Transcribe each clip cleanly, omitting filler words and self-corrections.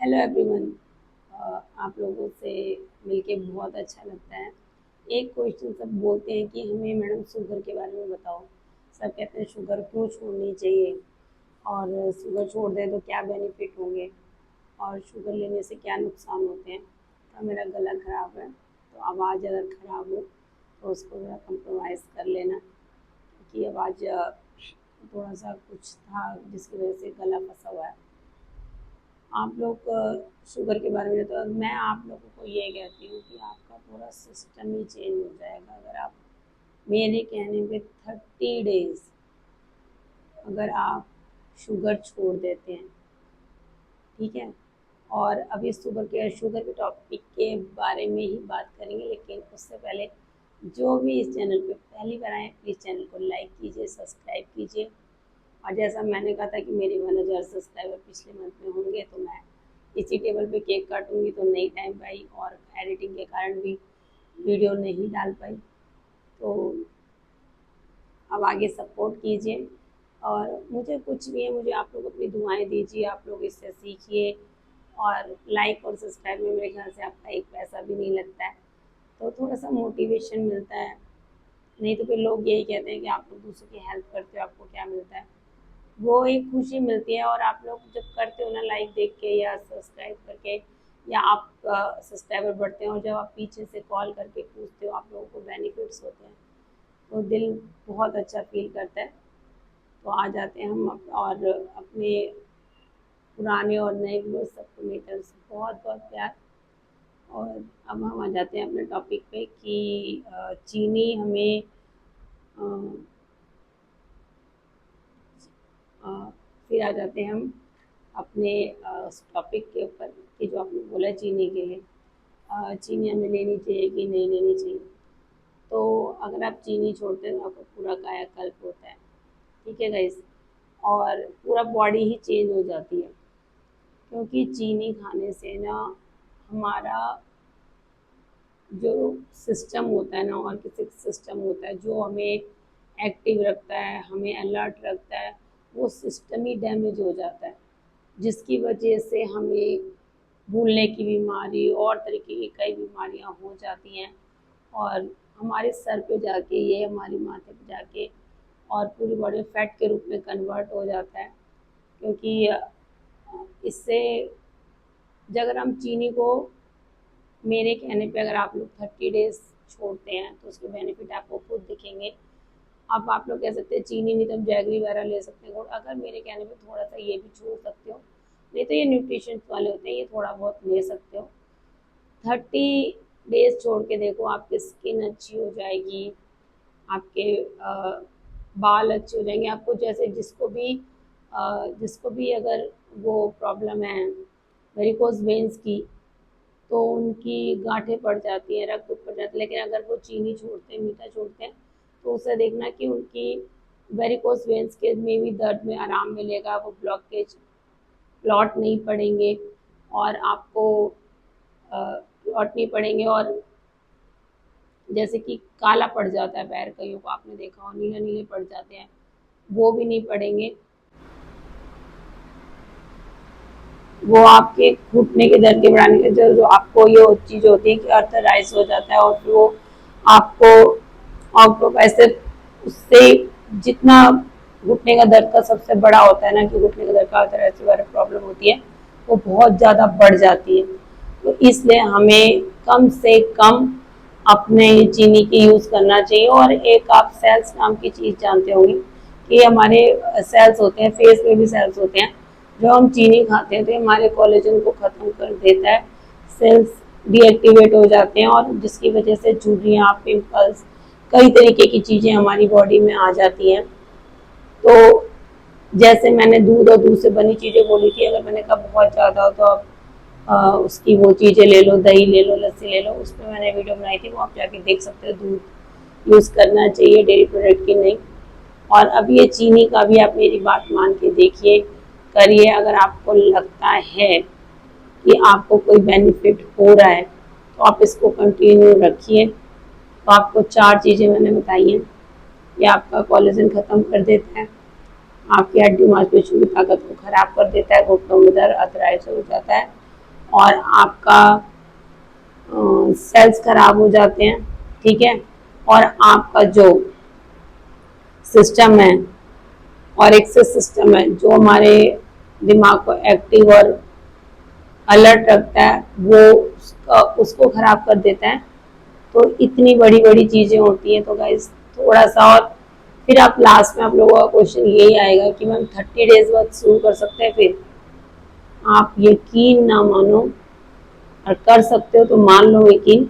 Hello everyone. आप लोगों से मिलके बहुत अच्छा लगता है। एक क्वेश्चन सब बोलते हैं कि हमें मैडम शुगर के बारे में बताओ। सब कहते हैं शुगर क्यों छोड़नी चाहिए और शुगर छोड़ दें तो क्या बेनिफिट होंगे और शुगर लेने से क्या नुकसान होते हैं। तो मेरा गला ख़राब है, तो आवाज़ अगर ख़राब हो तो उसको ज़रा कंप्रोमाइज़ कर लेना, क्योंकि आवाज़ थोड़ा सा कुछ था जिसकी वजह से गला फंसा हुआ है। आप लोग शुगर के बारे में, तो मैं आप लोगों को ये कहती हूँ कि आपका पूरा सिस्टम ही चेंज हो जाएगा अगर आप मेरे कहने पे 30 डेज अगर आप शुगर छोड़ देते हैं। ठीक है। और अब इस शुगर के टॉपिक के बारे में ही बात करेंगे, लेकिन उससे पहले जो भी इस चैनल पे पहली बार आए प्लीज़ चैनल को लाइक कीजिए, सब्सक्राइब कीजिए। और जैसा मैंने कहा था कि मेरे 1000 सब्सक्राइबर पिछले मंथ में होंगे, तो मैं इसी टेबल पे केक काटूंगी, तो नहीं टाइम पाई और एडिटिंग के कारण भी वीडियो नहीं डाल पाई। तो अब आगे सपोर्ट कीजिए और मुझे कुछ नहीं है, मुझे आप लोग अपनी दुआएं दीजिए, आप लोग इससे सीखिए। और लाइक और सब्सक्राइब में मेरे ख्याल से आपका एक पैसा भी नहीं लगता है, तो थोड़ा सा मोटिवेशन मिलता है। नहीं तो फिर लोग यही कहते हैं कि आप लोग दूसरों की हेल्प करते हो, आपको क्या मिलता है। वो एक खुशी मिलती है। और आप लोग जब करते हो ना लाइक देख के या सब्सक्राइब करके, या आप सब्सक्राइबर बढ़ते हैं और जब आप पीछे से कॉल करके पूछते हो आप लोगों को बेनिफिट्स होते हैं, तो दिल बहुत अच्छा फील करता है। तो आ जाते हैं हम और अपने पुराने और नए व्यूअर्स सबको मेरी से बहुत बहुत प्यार। और अब हम आ जाते हैं अपने टॉपिक पे कि चीनी हमें फिर आ जाते हैं हम अपने उस टॉपिक के ऊपर कि जो आपने बोला चीनी के लिए, चीनी हमें लेनी चाहिए कि नहीं लेनी चाहिए। तो अगर आप चीनी छोड़ते हैं तो आपका पूरा कायाकल्प होता है। ठीक है गाइस। और पूरा बॉडी ही चेंज हो जाती है, क्योंकि चीनी खाने से ना हमारा जो सिस्टम होता है ना, और किसी सिस्टम होता है जो हमें एक्टिव रखता है, हमें अलर्ट रखता है, वो सिस्टम ही डैमेज हो जाता है, जिसकी वजह से हमें भूलने की बीमारी और तरीके की कई बीमारियां हो जाती हैं। और हमारे सर पे जाके, ये हमारी माथे पे जाके और पूरी बॉडी में फैट के रूप में कन्वर्ट हो जाता है। क्योंकि इससे अगर हम चीनी को, मेरे कहने पे अगर आप लोग 30 डेज छोड़ते हैं तो उसके बेनिफिट आपको खुद दिखेंगे। अब आप लोग कह सकते हैं चीनी नहीं तो हम जैगरी वगैरह ले सकते हैं, अगर मेरे कहने पे थोड़ा सा ये भी छोड़ सकते हो। नहीं तो ये न्यूट्रिशन वाले होते हैं, ये थोड़ा बहुत ले सकते हो। 30 डेज छोड़ के देखो, आपकी स्किन अच्छी हो जाएगी, आपके बाल अच्छे हो जाएंगे। आपको जैसे जिसको भी अगर वो प्रॉब्लम है वेरिकोज वेन्स की, तो उनकी गांठें पड़ जाती हैं, रक्त पड़ जाता है। लेकिन अगर वो चीनी छोड़ते हैं, मीठा छोड़ते हैं, तो उससे देखना कि उनकी वेरिकोज वेन्स के में भी दर्द में आराम मिलेगा, वो ब्लॉकेज क्लॉट नहीं पड़ेंगे और आपको क्लॉट नहीं पड़ेंगे। और जैसे कि काला पड़ जाता है पैर, कईयों को आपने देखा हो नीले नीले पड़ जाते हैं, वो भी नहीं पड़ेंगे। वो आपके घुटने के दर्द के बढ़ाने के जो आपको ये चीज़ होती है कि अर्थराइज हो जाता है, और फिर वो आपको ऐसे उससे जितना घुटने का दर्द का सबसे बड़ा होता है ना, कि घुटने का दर्द का अर्थराइज वगैरह प्रॉब्लम होती है, वो बहुत ज़्यादा बढ़ जाती है। तो इसलिए हमें कम से कम अपने चीनी की यूज़ करना चाहिए। और एक आप सेल्स नाम की चीज़ जानते होंगे कि हमारे सेल्स होते हैं, फेस में भी सेल्स होते हैं। जब हम चीनी खाते हैं तो हमारे कोलेजन को ख़त्म कर देता है, सेल्स डीएक्टिवेट हो जाते हैं, और जिसकी वजह से झुर्रियाँ, पिंपल्स, कई तरीके की चीज़ें हमारी बॉडी में आ जाती हैं। तो जैसे मैंने दूध और दूध से बनी चीज़ें बोली थी, अगर मैंने कहा बहुत ज़्यादा हो तो आप उसकी वो चीज़ें ले लो, दही ले लो, लस्सी ले लो, उस पर मैंने वीडियो बनाई थी, वो आप जाके देख सकते हो। दूध यूज़ करना चाहिए, डेयरी प्रोडक्ट की नहीं। और अब ये चीनी का भी आप मेरी बात मान के देखिए, करिए। अगर आपको लगता है कि आपको कोई बेनिफिट हो रहा है तो आप इसको कंटिन्यू रखिए। तो आपको 4 चीज़ें मैंने बताई हैं। ये आपका कोलेजन ख़त्म कर देता है, आपकी हड्डी मांसपेशियों की ताकत को ख़राब कर देता है, घुटनों में दर्द अर्थराइटिस हो जाता है, और आपका सेल्स खराब हो जाते हैं, ठीक है। और आपका जो सिस्टम है और एक्सेस सिस्टम है जो हमारे दिमाग को एक्टिव और अलर्ट रखता है वो उसको खराब कर देता है। तो इतनी बड़ी बड़ी चीजें होती हैं। तो गाइस थोड़ा सा और फिर आप लास्ट में आप लोगों का क्वेश्चन यही आएगा कि मैम 30 डेज बाद शुरू कर सकते हैं। फिर आप यकीन ना मानो और कर सकते हो तो मान लो यकीन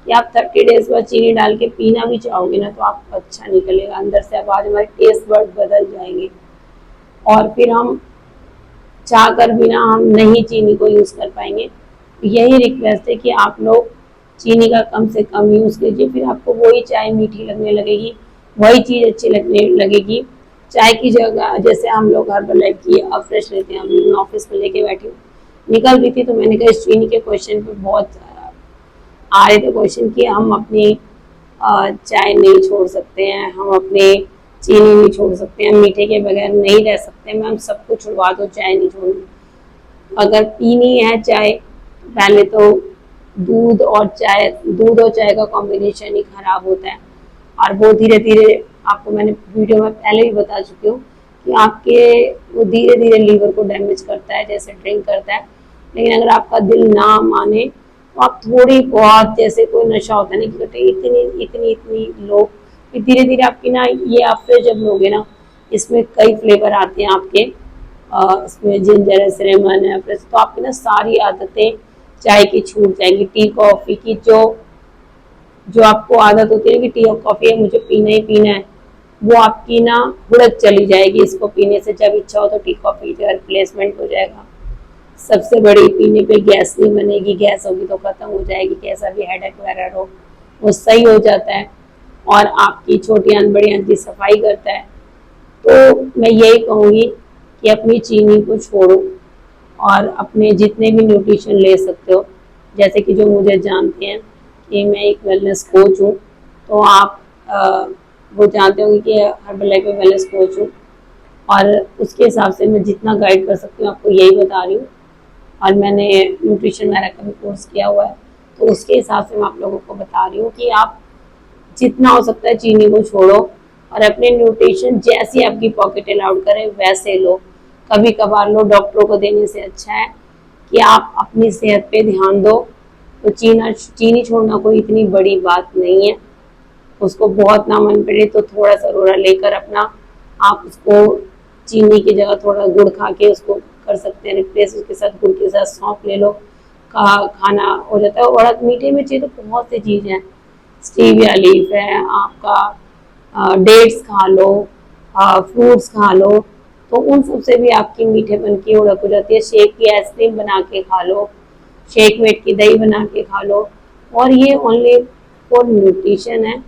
कि आप 30 डेज बाद चीनी डाल के पीना भी चाहोगे ना तो आपको अच्छा निकलेगा अंदर से। आवाज हमारे टेस्ट बर्ड बदल जाएंगे और फिर हम चाह कर बिना हम नहीं चीनी को यूज कर पाएंगे। यही रिक्वेस्ट है कि आप लोग चीनी का कम से कम यूज कीजिए, फिर आपको वही चाय मीठी लगने लगेगी, वही चीज अच्छी लगने लगेगी। चाय की जगह जैसे हम लोग हर्बलाइफ की अब फ्रेश लेते हैं, अभी मैं ऑफिस में लेके बैठी हूँ, निकल रही थी तो मैंने कहा इस चीनी के क्वेश्चन पे बहुत आ रहे थे क्वेश्चन कि हम अपनी चाय नहीं छोड़ सकते हैं, हम अपने चीनी नहीं छोड़ सकते हैं, मीठे के बगैर नहीं रह सकते। मैम सब कुछ छुड़वा दो, चाय नहीं छोड़नी। अगर पीनी है चाय पहले तो दूध और चाय का कॉम्बिनेशन ही खराब होता है और वो धीरे धीरे आपको मैंने वीडियो में पहले भी बता चुकी हूँ कि आपके वो धीरे धीरे लीवर को डैमेज करता है जैसे ड्रिंक करता है। लेकिन अगर आपका दिल ना माने तो आप थोड़ी बहुत जैसे कोई नशा होता है ना कि इतनी इतनी इतनी लो, फिर धीरे धीरे आपकी ना ये आप फिर जब लोगे ना इसमें कई फ्लेवर आते हैं आपके, इसमें जिंजर है, सिनेमन है, तो आपकी ना सारी आदतें चाय की छूट जाएंगी। टी कॉफी की जो जो आपको आदत होती है कि टी और कॉफी है मुझे पीना ही पीना है, वो आपकी ना बुढ़त चली जाएगी इसको पीने से। जब इच्छा हो तो टी कॉफी का रिप्लेसमेंट हो जाएगा। सबसे बड़ी पीने पे गैस नहीं बनेगी, गैस होगी तो खत्म हो जाएगी, कैसा भी हेडेक वगैरह हो वो सही हो जाता है और आपकी छोटी आंत बड़ी आंत की सफाई करता है। तो मैं यही कहूँगी कि अपनी चीनी को छोड़ो और अपने जितने भी न्यूट्रिशन ले सकते हो, जैसे कि जो मुझे जानते हैं कि मैं एक वेलनेस कोच हूँ, तो आप वो जानते होंगे कि हर्बलाइफ में वेलनेस कोच हूँ और उसके हिसाब से मैं जितना गाइड कर सकती हूँ आपको यही बता रही हूँ। और मैंने न्यूट्रिशन मेरा का भी कोर्स किया हुआ है तो उसके हिसाब से मैं आप लोगों को बता रही हूँ कि आप जितना हो सकता है चीनी को छोड़ो और अपने न्यूट्रिशन जैसी आपकी पॉकेट अलाउड करे वैसे लो। कभी कभार लो, डॉक्टरों को देने से अच्छा है कि आप अपनी सेहत पे ध्यान दो। तो चीनी छोड़ना कोई इतनी बड़ी बात नहीं है, उसको बहुत ना मन पड़े तो थोड़ा सा रोड़ा लेकर अपना आप उसको चीनी की जगह थोड़ा गुड़ खा के उसको कर सकते हैं रिप्लेस। उसके साथ गुड़ के साथ सौंफ ले लो, खाना हो जाता है। और मीठे में चाहिए तो बहुत सी चीज़ है, स्टीविया लीफ है, आपका डेट्स खा लो, फ्रूट्स खा लो, तो उन सब से भी आपकी मीठेपन की उड़क हो जाती है। शेक की आइसक्रीम बना के खा लो, शेक मेट की दही बना के खा लो। और ये ओनली फॉर न्यूट्रिशन है।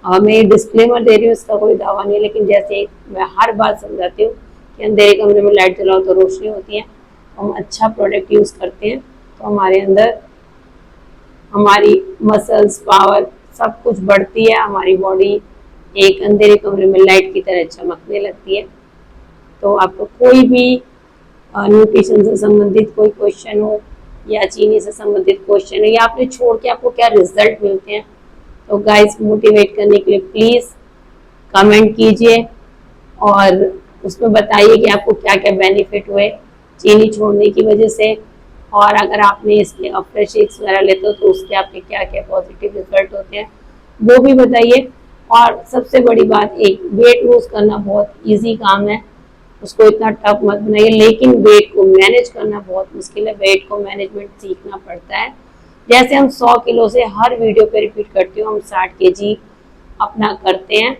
मैं डिस्क्लेमर दे रही हूँ, इसका कोई दावा नहीं, लेकिन जैसे मैं हर बात समझाती हूँ कि अंधेरे कमरे में लाइट जलाओ तो रोशनी होती है। हम अच्छा प्रोडक्ट यूज़ करते हैं तो हमारे अंदर हमारी मसल्स पावर सब कुछ बढ़ती है, हमारी बॉडी एक अंधेरे कमरे में लाइट की तरह चमकने लगती है। तो आपको कोई भी न्यूट्रिशन से संबंधित कोई क्वेश्चन हो या चीनी से संबंधित क्वेश्चन हो या आपने छोड़ के आपको क्या रिजल्ट मिलते हैं, तो गाइस मोटिवेट करने के लिए प्लीज़ कमेंट कीजिए और उसमें बताइए कि आपको क्या क्या बेनिफिट हुए चीनी छोड़ने की वजह से। और अगर आपने इसके फ्रेश शेक्स वगैरह लेते हो तो उसके आपके क्या क्या पॉजिटिव रिजल्ट होते हैं वो भी बताइए। और सबसे बड़ी बात, एक वेट लूज करना बहुत इजी काम है, उसको इतना टफ मत बनाइए, लेकिन वेट को मैनेज करना बहुत मुश्किल है। वेट को मैनेजमेंट सीखना पड़ता है। जैसे हम 100 किलो से हर वीडियो पे रिपीट करती हूँ, हम 60 केजी अपना करते हैं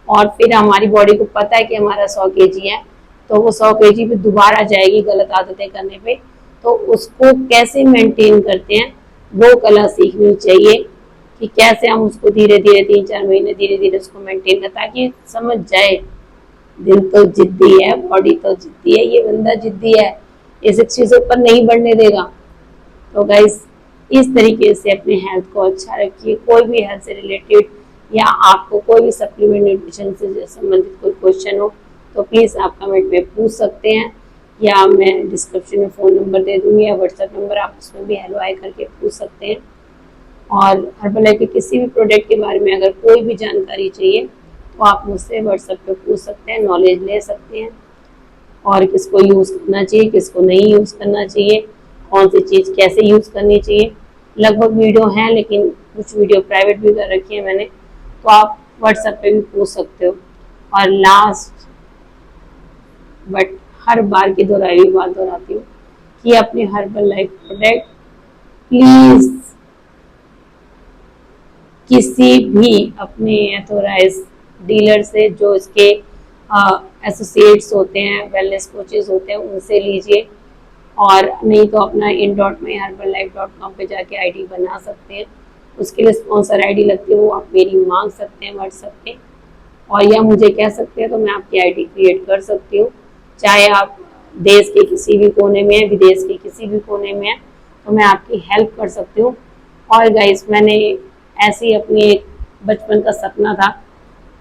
और फिर हमारी बॉडी को पता है कि हमारा 100 केजी है तो वो 100 केजी पे दोबारा जाएगी गलत आदतें करने पे। तो उसको कैसे मेंटेन करते हैं वो कला सीखनी चाहिए कि कैसे हम उसको धीरे धीरे 3-4 महीने धीरे धीरे उसको मेंटेन करें ताकि समझ जाए दिल तो जिद्दी है, बॉडी तो जिद्दी है, ये बंदा जिद्दी है, इस चीज़ों पर नहीं बढ़ने देगा। तो गाइस इस तरीके से अपने हेल्थ को अच्छा रखिए। कोई भी हेल्थ से रिलेटेड या आपको कोई भी सप्लीमेंट न्यूट्रिशन से संबंधित कोई क्वेश्चन हो तो प्लीज़ आप कमेंट में पूछ सकते हैं या मैं डिस्क्रिप्शन में फ़ोन नंबर दे दूँगी या व्हाट्सएप नंबर, आप उसमें भी हेलो हाय करके पूछ सकते हैं। और हर्बल के किसी भी प्रोडक्ट के बारे में अगर कोई भी जानकारी चाहिए तो आप मुझसे व्हाट्सएप पे पूछ सकते हैं, नॉलेज ले सकते हैं। और किसको यूज़ करना चाहिए, किसको नहीं यूज़ करना चाहिए, कौन सी चीज़ कैसे यूज़ करनी चाहिए, लगभग वीडियो हैं, लेकिन कुछ वीडियो प्राइवेट भी कर रखी है मैंने, तो आप व्हाट्सएप पे भी पूछ सकते हो। और लास्ट बट हर बार की दोहराई हुई बात दोहराती हूँ कि अपने हर्बल लाइफ प्रोडक्ट प्लीज़ किसी भी अपने एथोराइज डीलर से, जो इसके एसोसिएट्स होते हैं, वेलनेस कोचेज होते हैं, उनसे लीजिए। और नहीं तो अपना in.myherbalife.com पे जाके आईडी बना सकते हैं। उसके लिए स्पॉन्सर आईडी लगती है, वो आप मेरी मांग सकते हैं व्हाट्सएप पे, और या मुझे कह सकते हैं तो मैं आपकी आईडी क्रिएट कर सकती हूँ। चाहे आप देश के किसी भी कोने में है, विदेश के किसी भी कोने में है, तो मैं आपकी हेल्प कर सकती हूँ। और गाइस, मैंने ऐसे ही अपनी एक बचपन का सपना था,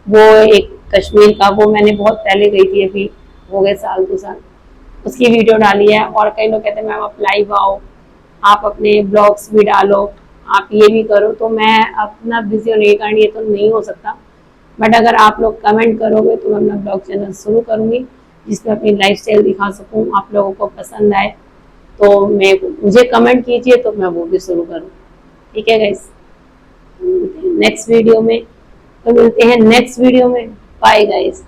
वो एक कश्मीर का, वो मैंने बहुत पहले गई थी, अभी हो गए साल 2 साल, उसकी वीडियो डाली है। और कई लोग कहते हैं मैम आप लाइव आओ, आप अपने ब्लॉग्स भी डालो, आप ये भी करो, तो मैं अपना बिजी होने के कारण ये तो नहीं हो सकता। बट अगर आप लोग कमेंट करोगे तो मैं अपना ब्लॉग चैनल शुरू करूँगी, जिसमें अपनी लाइफस्टाइल दिखा सकूँ, आप लोगों को पसंद आए तो मुझे कमेंट कीजिए तो मैं वो भी शुरू करूँ। ठीक है गाइस, नेक्स्ट वीडियो में, तो मिलते हैं नेक्स्ट वीडियो में। Bye guys.